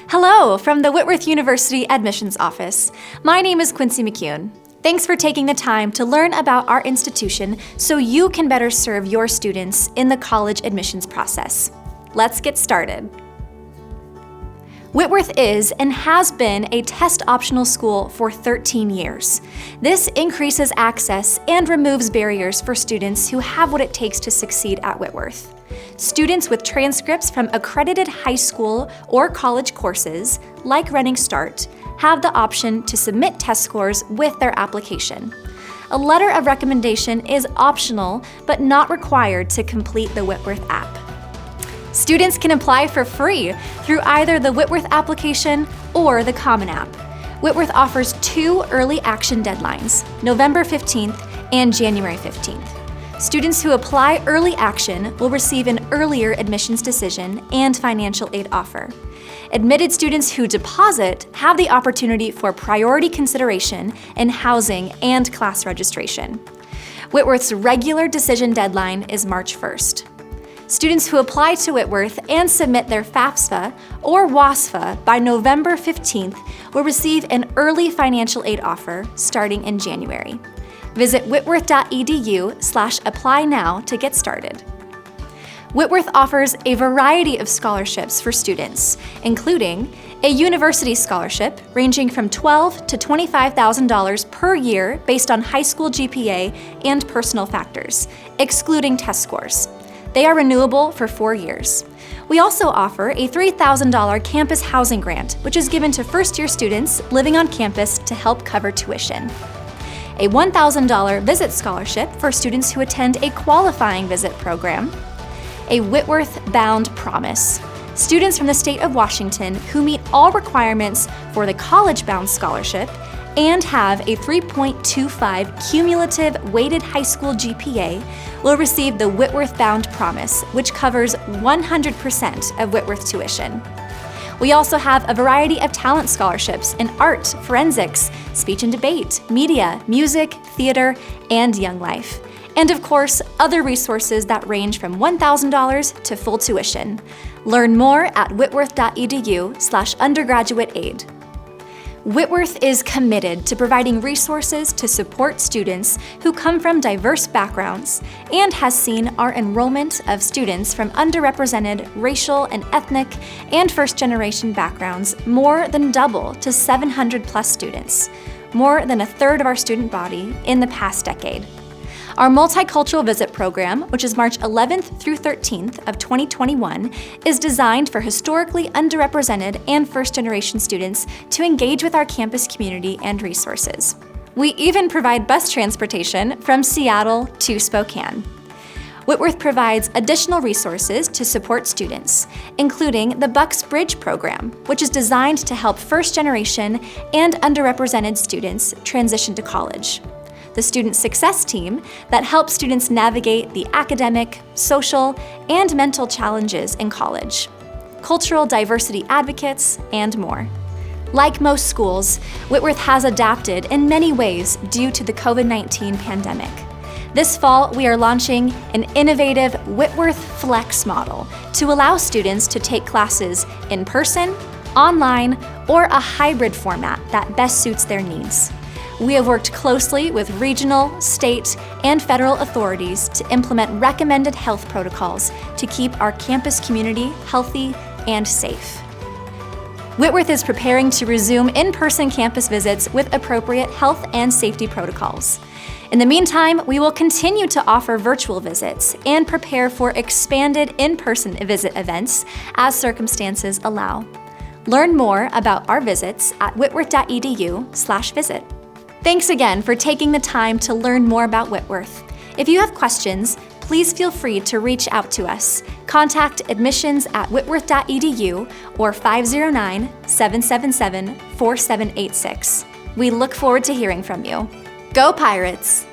Hello from the Whitworth University Admissions Office. My name is Quincy McCune. Thanks for taking the time to learn about our institution so you can better serve your students in the college admissions process. Let's get started. Whitworth is and has been a test-optional school for 13 years. This increases access and removes barriers for students who have what it takes to succeed at Whitworth. Students with transcripts from accredited high school or college courses, like Running Start, have the option to submit test scores with their application. A letter of recommendation is optional but not required to complete the Whitworth app. Students can apply for free through either the Whitworth application or the Common App. Whitworth offers 2 early action deadlines, November 15th and January 15th. Students who apply early action will receive an earlier admissions decision and financial aid offer. Admitted students who deposit have the opportunity for priority consideration in housing and class registration. Whitworth's regular decision deadline is March 1st. Students who apply to Whitworth and submit their FAFSA or WASFA by November 15th will receive an early financial aid offer starting in January. Visit whitworth.edu/apply now to get started. Whitworth offers a variety of scholarships for students, including a university scholarship ranging from $12,000 to $25,000 per year based on high school GPA and personal factors, excluding test scores. They are renewable for 4 years. We also offer a $3,000 campus housing grant, which is given to first-year students living on campus to help cover tuition. A $1,000 visit scholarship for students who attend a qualifying visit program. A Whitworth-bound promise. Students from the state of Washington who meet all requirements for the college-bound scholarship and have a 3.25 cumulative weighted high school GPA will receive the Whitworth-bound promise, which covers 100% of Whitworth tuition. We also have a variety of talent scholarships in art, forensics, speech and debate, media, music, theater, and young life. And of course, other resources that range from $1,000 to full tuition. Learn more at whitworth.edu/undergraduate aid. Whitworth is committed to providing resources to support students who come from diverse backgrounds and has seen our enrollment of students from underrepresented racial and ethnic and first-generation backgrounds more than double to 700 plus students, more than a third of our student body in the past decade. Our Multicultural Visit Program, which is March 11th through 13th of 2021, is designed for historically underrepresented and first-generation students to engage with our campus community and resources. We even provide bus transportation from Seattle to Spokane. Whitworth provides additional resources to support students, including the Bucks Bridge program, which is designed to help first-generation and underrepresented students transition to college. The Student Success Team that helps students navigate the academic, social, and mental challenges in college, cultural diversity advocates, and more. Like most schools, Whitworth has adapted in many ways due to the COVID-19 pandemic. This fall, we are launching an innovative Whitworth Flex model to allow students to take classes in person, online, or a hybrid format that best suits their needs. We have worked closely with regional, state, and federal authorities to implement recommended health protocols to keep our campus community healthy and safe. Whitworth is preparing to resume in-person campus visits with appropriate health and safety protocols. In the meantime, we will continue to offer virtual visits and prepare for expanded in-person visit events as circumstances allow. Learn more about our visits at whitworth.edu/visit. Thanks again for taking the time to learn more about Whitworth. If you have questions, please feel free to reach out to us. Contact admissions@whitworth.edu or 509-777-4786. We look forward to hearing from you. Go Pirates!